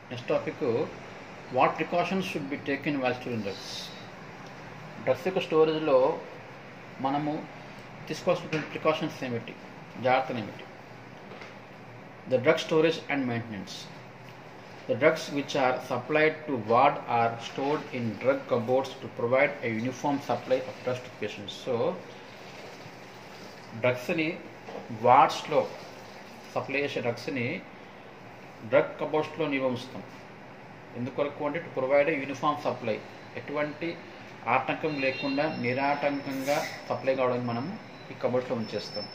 Next topic what precautions should be taken while storing drugs. Drugs యొక్క స్టోరేజ్లో మనము తీసుకోవాల్సినటువంటి precautions ఏమిటి, జాగ్రత్తలు ఏమిటి? The drug storage and maintenance. The drugs which are supplied to ward are stored in drug cupboards to provide a uniform supply of drugs to patients. So, డ్రగ్స్ని వార్డ్స్లో supply చేసే డ్రగ్స్ని డ్రగ్ కబోర్డ్స్లో నిల్వ ఉంచుతాం. ఎందుకొరకు అంటే to provide a uniform supply, ఎటువంటి ఆటంకం లేకుండా నిరాటంకంగా సప్లై కావడానికి మనం ఈ కబోర్డ్స్లో ఉంచేస్తాం.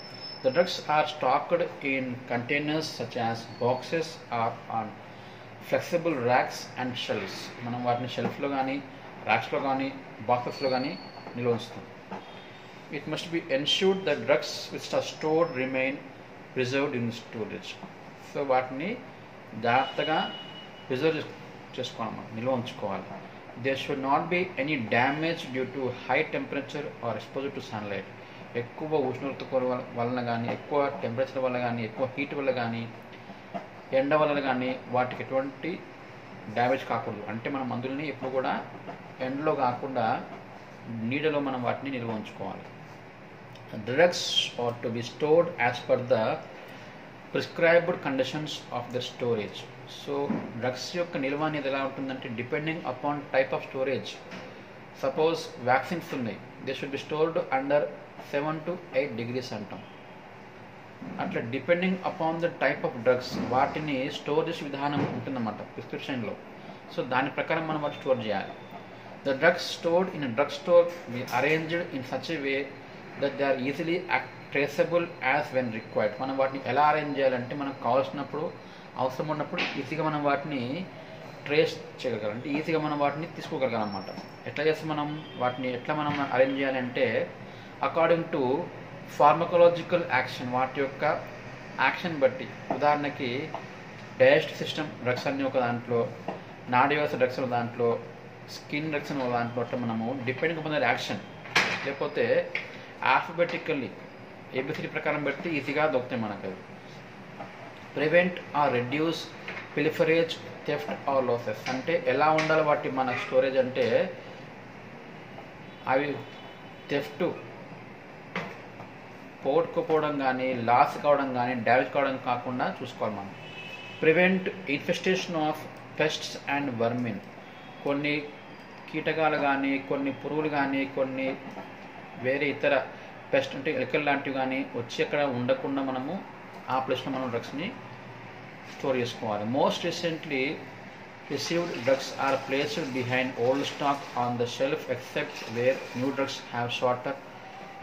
The drugs are stocked in containers such as boxes or on flexible racks and shelves. మనం వాటిని షెల్ఫ్లో కానీ ర్యాక్స్లో కానీ బాక్సెస్లో కానీ నిల్వ ఉంచుతాం. It must be ensured the drugs which are stored remain preserved in storage. So వాటిని జాగ్రత్తగా ప్రిజర్వ్ చేసుకోవాలి, మనం నిల్వ ఉంచుకోవాలి. There should not be any damage due to high temperature or exposure to sunlight. ఎక్కువ ఉష్ణోగ్రత వలన కానీ, ఎక్కువ టెంపరేచర్ వల్ల కానీ, ఎక్కువ హీట్ వల్ల కానీ, ఎండ వలన కానీ వాటికి ఎటువంటి డ్యామేజ్ కాకూడదు. అంటే మన మందులని ఎప్పుడు కూడా ఎండలో కాకుండా నీడలో మనం వాటిని నిల్వ ఉంచుకోవాలి. Drugs are to be stored as per the prescribed conditions of the storage. So drugs యొక్క నిల్వ అనేది ఎలా ఉంటుందంటే depending upon type of storage. Suppose vaccines ఉన్నాయి, they should be stored under 7 to 8 degrees అంటాం. అట్లా depending upon the type of drugs వాటిని store చేసే విధానం ఉంటుందన్నమాట ప్రిస్క్రిప్షన్లో. సో దాని ప్రకారం మనం వాటి స్టోర్ చేయాలి. The drugs stored in drug store be arranged in such a way that they are easily traceable as when required. మనం వాటిని ఎలా అరేంజ్ చేయాలంటే మనకు కావాల్సినప్పుడు, అవసరం ఉన్నప్పుడు ఈజీగా మనం వాటిని ట్రేస్ చేయగలగాలి, అంటే ఈజీగా మనం వాటిని తీసుకోగలగాలి అన్నమాట. ఎట్లా చేస్తే మనం వాటిని ఎట్లా మనం అరేంజ్ చేయాలంటే అకార్డింగ్ టు ఫార్మకలాజికల్ యాక్షన్, వాటి యొక్క యాక్షన్ బట్టి. ఉదాహరణకి డైజెస్టివ్ సిస్టమ్ డ్రగ్స్ అన్నీ ఒక దాంట్లో, నాడీ వ్యవస్థ డ్రగ్స్ ఒక దాంట్లో, స్కిన్ డ్రగ్స్ ఒక దాంట్లో, అట్లా మనము డిపెండింగ్ అపాన్ దట్ యాక్షన్. లేకపోతే ఆల్ఫబెటికల్లీ ఏబిసిడి ప్రకారం పెడితే ఈజీగా దొరుకుతాయి మనకు అవి. Prevent or reduce pilferage theft or losses. అంటే ఎలా ఉండాలి వాటి మన స్టోరేజ్ అంటే అవి థెఫ్ట్ పోగొట్టుకోవడం కానీ, లాస్ కావడం కానీ, డ్యామేజ్ కావడం కాకుండా చూసుకోవాలి మనం. Prevent infestation of pests and వర్మిన్. కొన్ని కీటకాలు కానీ, కొన్ని పురుగులు కానీ, కొన్ని వేరే ఇతర పెస్ట్ అంటే ఎలుకలు లాంటివి కానీ వచ్చి అక్కడ ఉండకుండా మనము ఆ ప్లేస్లో మనం డ్రగ్స్ని స్టోర్ చేసుకోవాలి. Most recently received drugs are placed behind old stock on the shelf except where new drugs have shorter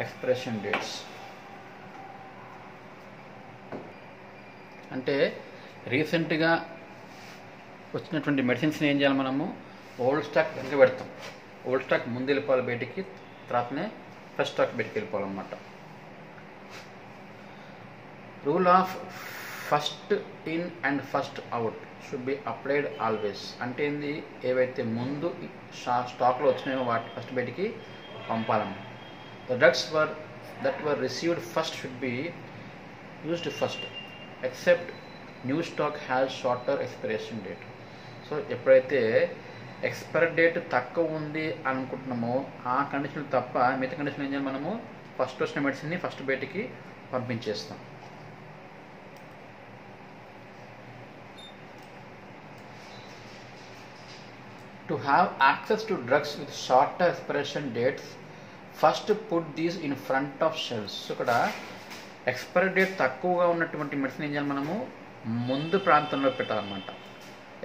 expiration dates. అంటే రీసెంట్గా వచ్చినటువంటి మెడిసిన్స్ని ఏం చేయాలి, మనము ఓల్డ్ స్టాక్ వెనక పెడతాం. ఓల్డ్ స్టాక్ ముందు వెళ్ళిపోవాలి బయటికి, తర్వాతనే ఫ్రెష్ స్టాక్ బయటికి వెళ్ళిపోవాలన్నమాట. Rule of first in and first out should be applied always. అంటే ఏంది, ఏవైతే ముందు స్టాక్లో వచ్చినాయో వాటి ఫస్ట్ బయటికి పంపాలన్నమాట. The drugs that were received first should be used first except new stock has shorter expiration date. So ఎప్పుడైతే ఎక్స్పైరీ డేట్ తక్కువ ఉంది అనుకుంటున్నామో ఆ కండిషన్ తప్ప మిగతా కండిషన్ ఏం చేయాలి, మనము ఫస్ట్ వచ్చిన మెడిసిన్ని ఫస్ట్ బయటికి పంపించేస్తాం. To have access to drugs with shorter expiration dates first put these in front of shelves. ఇక్కడ ఎక్స్పైరీ డేట్ తక్కువగా ఉన్నటువంటి మెడిసిన్ ఏం చేయాలి, మనము ముందు ప్రాంతంలో పెట్టాలన్నమాట.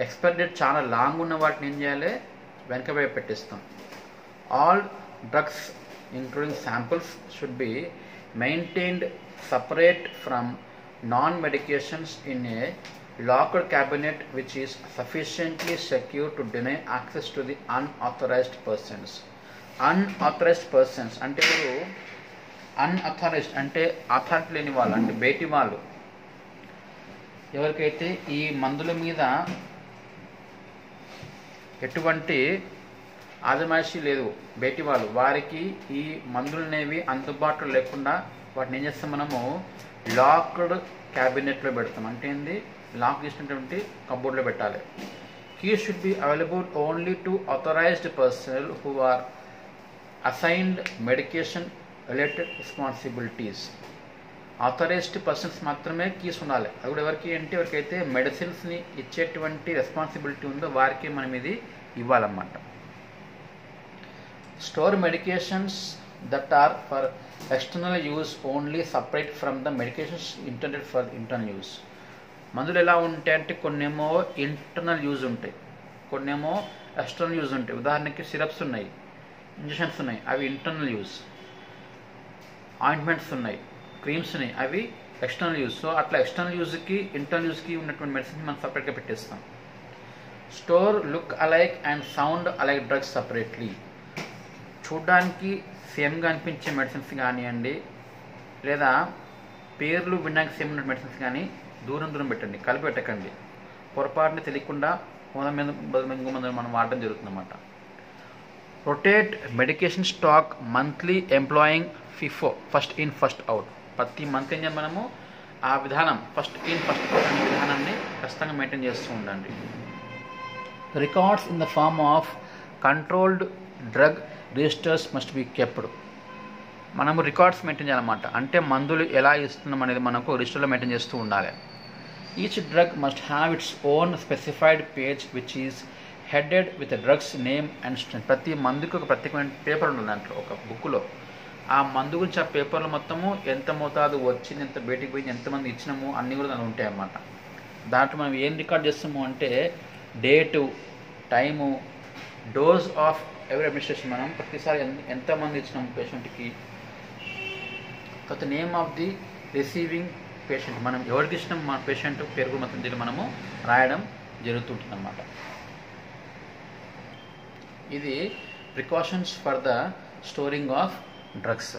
ఎక్స్పైరీ డేట్ చాలా లాంగ్ ఉన్న వాటిని ఏం చేయాలి, వెనక వైపు పెట్టిస్తాం. All drugs including samples should be maintained separate from non medications in a locked cabinet which is sufficiently secure to deny access to the unauthorized persons. Unauthorized persons అంటే ఇప్పుడు అన్అథరైజ్డ్ అంటే అథారిటీ లేని వాళ్ళు, అంటే బయటి వాళ్ళు. ఎవరికైతే ఈ మందుల మీద ఎటువంటి ఆజమాయిషీ లేదు, బయటి వాళ్ళు, వారికి ఈ మందులు అనేవి అందుబాటులో లేకుండా వాటిని ఏం చేస్తాం, మనము లాక్డ్ క్యాబినెట్లో పెడతాం. అంటే ఏంది, లాక్ చేసినటువంటి కబోర్డ్లో పెట్టాలి. Keys should be available only to authorized personnel who are assigned medication related responsibilities. Authorised persons మాత్రమే కీస్ ఉండాలి. అది కూడా ఎవరికి అంటే ఎవరికైతే మెడిసిన్స్ని ఇచ్చేటువంటి రెస్పాన్సిబిలిటీ ఉందో వారికి మనం ఇది ఇవ్వాలన్నమాట. Store medications that are for external use only separate from the medications intended for internal use. మందులు ఎలా ఉంటాయి అంటే కొన్నేమో ఇంటర్నల్ యూజ్ ఉంటాయి, కొన్నేమో ఎక్స్టర్నల్ యూజ్ ఉంటాయి. ఉదాహరణకి సిరప్స్ ఉన్నాయి, ఇంజెక్షన్స్ ఉన్నాయి, అవి ఇంటర్నల్ యూజ్. ఆయింట్మెంట్స్ ఉన్నాయి, క్రీమ్స్ ఉన్నాయి, అవి ఎక్స్టర్నల్ యూజ్. సో అట్లా ఎక్స్టర్నల్ యూజ్కి ఇంటర్నల్ యూజ్కి ఉన్నటువంటి మెడిసిన్స్ మనం సపరేట్గా పెట్టేస్తాం. Store look alike and sound alike drugs separately. చూడ్డానికి సేమ్గా అనిపించే మెడిసిన్స్ కానివ్వండి, లేదా పేర్లు వినడానికి సేమ్ ఉన్న మెడిసిన్స్ కానీ దూరం దూరం పెట్టండి, కలిపి పెట్టకండి. పొరపాటుని తెలియకుండా ఇంకో మందులు మనం వాడడం జరుగుతుందన్నమాట. Rotate medication stock monthly employing FIFO first in first out. ప్రతి మంత్ ఏం చేయాలి మనము ఆ విధానం ఫస్ట్ ఇన్ ఫస్ట్ అవుట్ అనే విధానాన్ని ఖచ్చితంగా మెయింటైన్ చేస్తూ ఉండండి. Records in the form of controlled drug registers must be kept. మనము రికార్డ్స్ మెయింటైన్ చేయాలన్నమాట. అంటే మందులు ఎలా ఇస్తున్నాం అనేది మనకు రిజిస్టర్లో మెయింటైన్ చేస్తూ ఉండాలి. Each drug must have its own specified page which is headed with drugs name and strength. ప్రతి మందుకి ఒక ప్రత్యేకమైన పేపర్ ఉంటుంది దాంట్లో, ఒక బుక్లో. ఆ మందు గురించి ఆ పేపర్లో మొత్తము ఎంత మోతాదు వచ్చింది, ఎంత బయటికి పోయింది, ఎంతమంది ఇచ్చినాము అన్నీ కూడా దాంట్లో ఉంటాయి అన్నమాట. దాంట్లో మనం ఏం రికార్డ్ చేస్తాము అంటే డేటు, టైము, డోస్ ఆఫ్ ఎవరి అడ్మినిస్ట్రేషన్, మనం ప్రతిసారి ఎంతమంది ఇచ్చినాము పేషెంట్కి, తర్వాత name of the receiving patient, మనం ఎవరికి ఇచ్చినాం మన పేషెంట్ పేరు కూడా మొత్తం దీన్ని మనము రాయడం జరుగుతుంటుంది అన్నమాట. ఇది precautions for the storing of drugs.